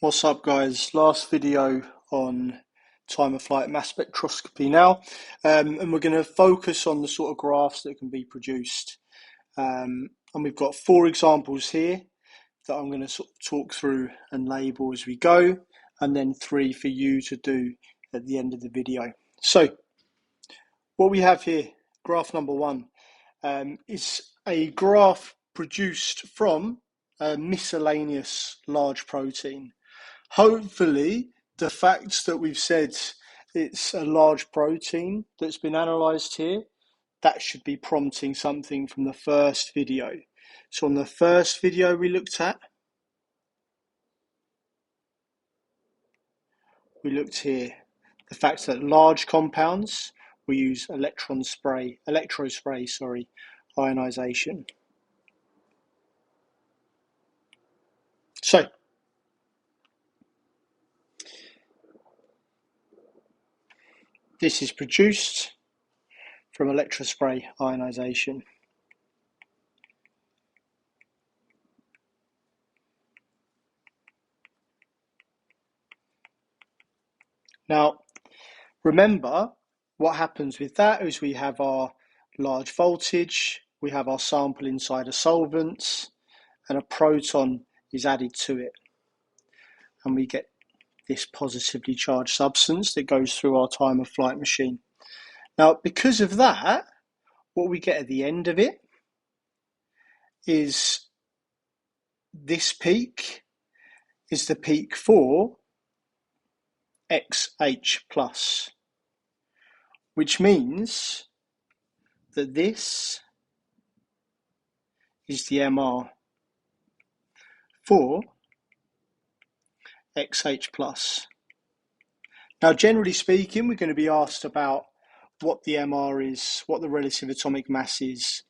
What's up, guys? Last video on time of flight mass spectroscopy now, and we're going to focus on the sort of graphs that can be produced. And we've got 4 examples here that I'm going to sort of talk through and label as we go, and then 3 for you to do at the end of the video. So what we have here, graph number 1, is a graph produced from a miscellaneous large protein. Hopefully, the fact that we've said it's a large protein that's been analysed here, that should be prompting something from the first video. So on the first video we looked here, the fact that large compounds, we use electrospray, ionization. So, this is produced from electrospray ionization. Now, remember, what happens with that is we have our large voltage, we have our sample inside a solvent, and a proton is added to it. And we get this positively charged substance that goes through our time of flight machine. Now, because of that, what we get at the end of it is this peak is the peak for XH plus, which means that this is the MR for XH plus. Now, generally speaking, we're going to be asked about what the MR is, what the relative atomic mass is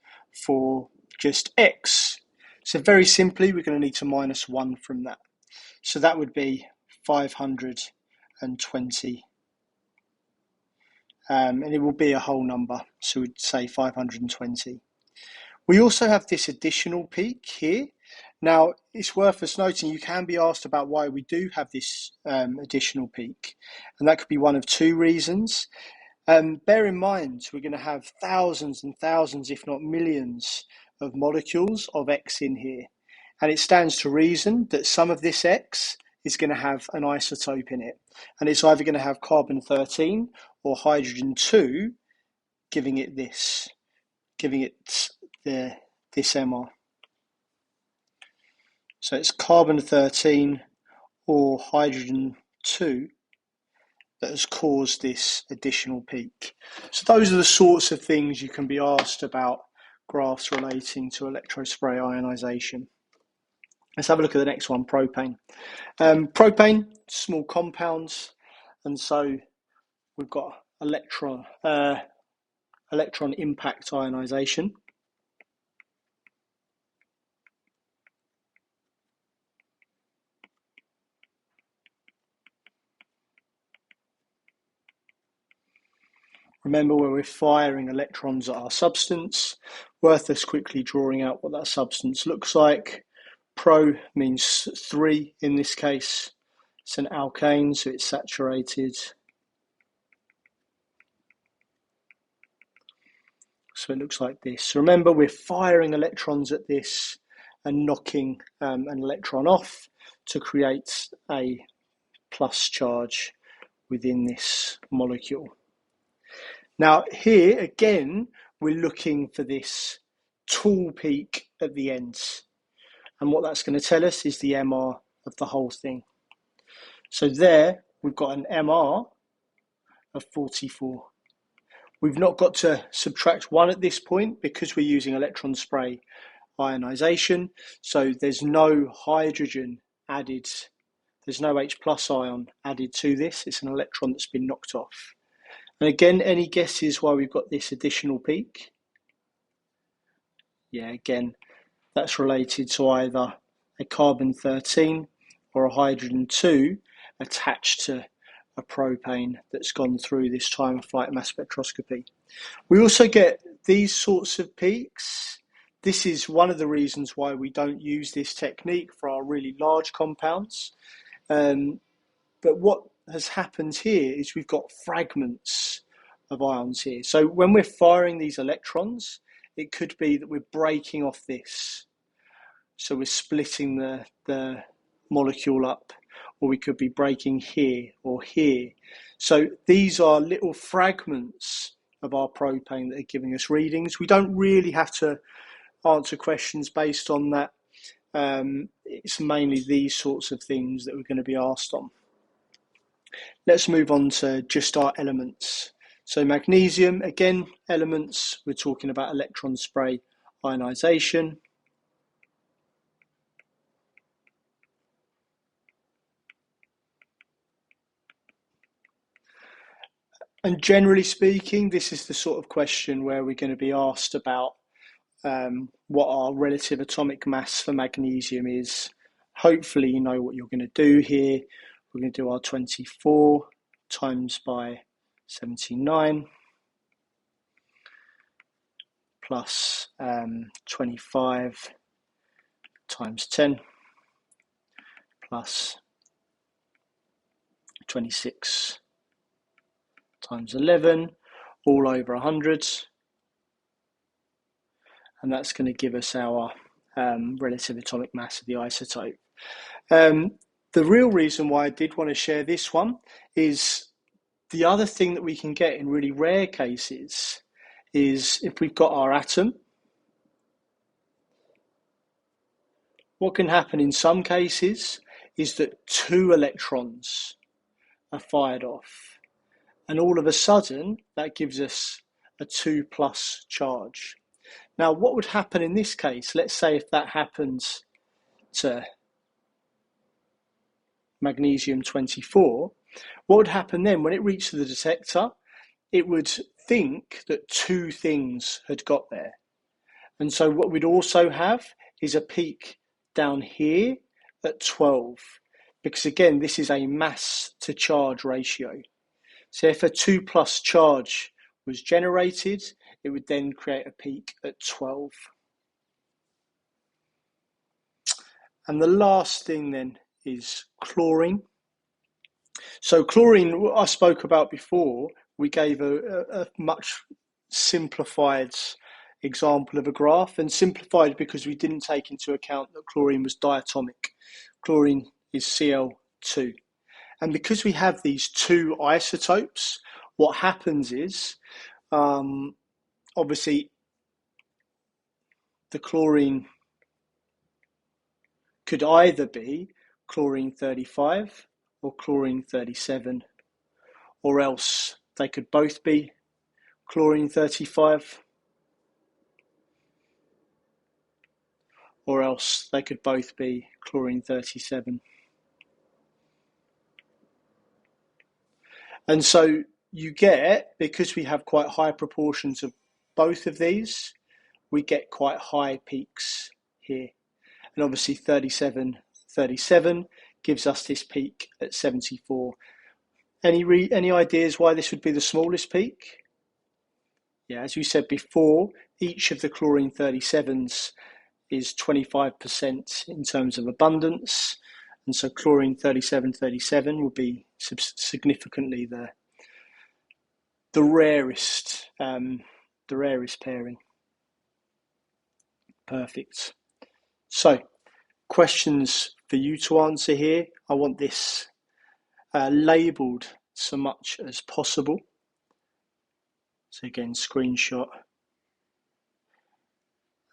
for just X. So very simply, we're going to need to minus 1 from that. So that would be 520. And it will be a whole number, so we'd say 520. We also have this additional peak here. Now, it's worth us noting you can be asked about why we do have this additional peak, and that could be one of 2 reasons. Bear in mind, we're going to have thousands and thousands, if not millions, of molecules of X in here, and it stands to reason that some of this X is going to have an isotope in it, and it's either going to have carbon-13 or hydrogen-2, giving it this MR. So it's carbon-13 or hydrogen-2 that has caused this additional peak. So those are the sorts of things you can be asked about graphs relating to electrospray ionization. Let's have a look at the next one, propane. Propane, small compounds, and so we've got electron impact ionization. Remember, where we're firing electrons at our substance, worth us quickly drawing out what that substance looks like. Pro means 3 in this case. It's an alkane, so it's saturated. So it looks like this. So remember, we're firing electrons at this and knocking an electron off to create a plus charge within this molecule. Now here, again, we're looking for this tall peak at the ends. And what that's going to tell us is the MR of the whole thing. So there, we've got an MR of 44. We've not got to subtract 1 at this point because we're using electron spray ionization. So there's no hydrogen added. There's no H plus ion added to this. It's an electron that's been knocked off. And again, any guesses why we've got this additional peak? Yeah, again, that's related to either a carbon-13 or a hydrogen-2 attached to a propane that's gone through this time of flight mass spectroscopy. We also get these sorts of peaks. This is one of the reasons why we don't use this technique for our really large compounds, But what has happened here is we've got fragments of ions here. So when we're firing these electrons, it could be that we're breaking off this. So we're splitting the molecule up, or we could be breaking here or here. So these are little fragments of our propane that are giving us readings. We don't really have to answer questions based on that. It's mainly these sorts of things that we're going to be asked on. Let's move on to just our elements. So magnesium, again, elements, we're talking about electron spray ionization. And generally speaking, this is the sort of question where we're going to be asked about what our relative atomic mass for magnesium is. Hopefully you know what you're going to do here. We're going to do our 24 times by 79 plus 25 times 10 plus 26 times 11 all over 100. And that's going to give us our relative atomic mass of the isotope. The real reason why I did want to share this one is the other thing that we can get in really rare cases is if we've got our atom, what can happen in some cases is that 2 electrons are fired off. And all of a sudden, that gives us a 2+ charge. Now, what would happen in this case? Let's say if that happens to magnesium 24, what would happen then? When it reached the detector, it would think that 2 things had got there. And so what we'd also have is a peak down here at 12, because again, this is a mass to charge ratio. So if a 2+ charge was generated, it would then create a peak at 12. And the last thing then is chlorine. So chlorine, I spoke about before, we gave a much simplified example of a graph, and simplified because we didn't take into account that chlorine was diatomic. Chlorine is Cl2. And because we have these 2 isotopes, what happens is, obviously, the chlorine could either be chlorine 35 or chlorine 37, or else they could both be chlorine 35, or else they could both be chlorine 37. And so you get, because we have quite high proportions of both of these, we get quite high peaks here. And obviously 37 gives us this peak at 74. Any ideas why this would be the smallest peak? Yeah, as we said before, each of the chlorine 37s is 25% in terms of abundance. And so chlorine 37 would be significantly the rarest pairing. Perfect. So, questions for you to answer here. I want this labelled so much as possible. So again, screenshot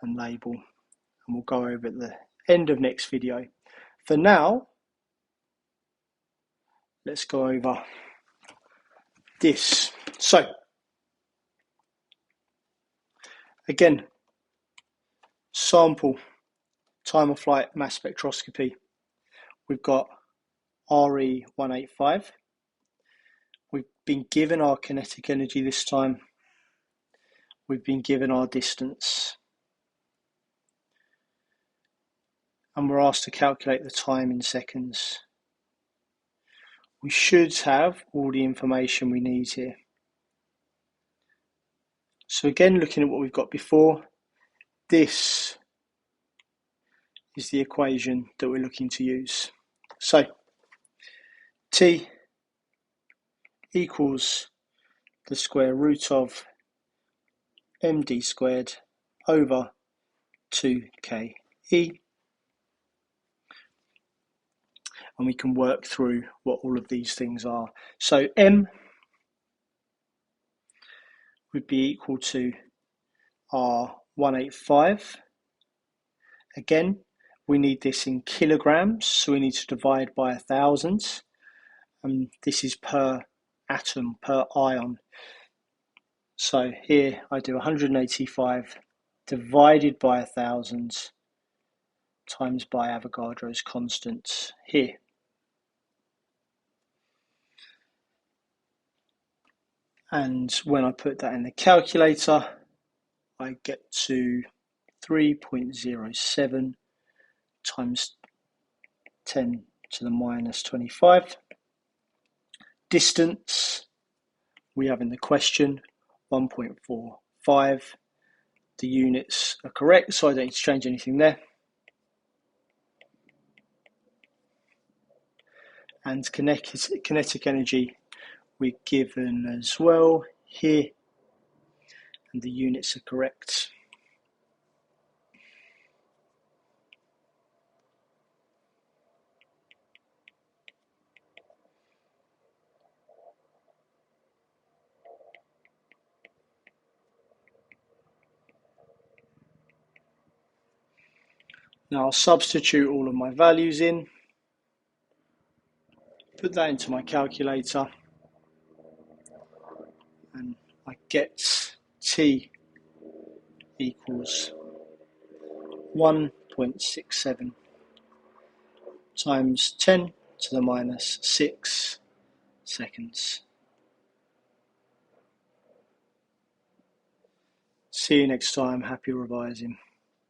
and label, and we'll go over at the end of next video. For now, let's go over this. So, again, sample, time of flight, mass spectroscopy. We've got RE185. We've been given our kinetic energy this time. We've been given our distance. And we're asked to calculate the time in seconds. We should have all the information we need here. So again, looking at what we've got before, this is the equation that we're looking to use. So T equals the square root of md squared over 2ke, and we can work through what all of these things are. So m would be equal to our 185. Again, we need this in kilograms, so we need to divide by 1,000, and this is per atom, per ion. So here I do 185 divided by 1,000 times by Avogadro's constant here. And when I put that in the calculator, I get to 3.07 times 10 to the minus 25. Distance we have in the question, 1.45. The units are correct, so I don't need to change anything there. And kinetic energy we're given as well here, and the units are correct. Now I'll substitute all of my values in, put that into my calculator, and I get T equals 1.67 times 10 to the minus 6 seconds. See you next time. Happy revising.